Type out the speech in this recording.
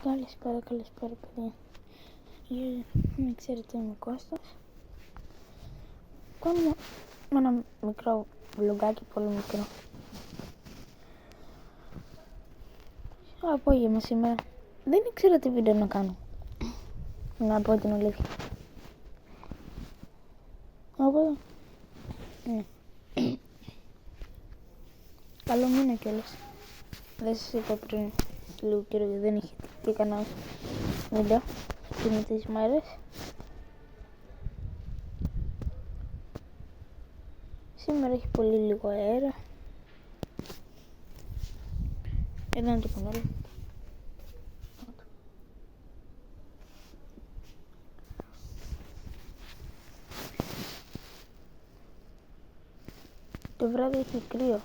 Καλησπέρα παιδιά. Μην ξέρετε, είμαι ο Κώστας. Κάνουμε ένα μικρό βλογκάκι, πολύ μικρό. Απόγευμα σήμερα. Δεν ήξερα τι βίντεο να κάνω, να πω την αλήθεια. Οπότε, ναι. Καλό μήνα κιόλας. Δεν σας είπα πριν λίγο καιρό γιατί δεν είχε τι έκανα βίντεο εκείνες τις μέρες. Σήμερα έχει πολύ λίγο αέρα. Εδώ είναι το κανάλι. Το βράδυ έχει κρύο.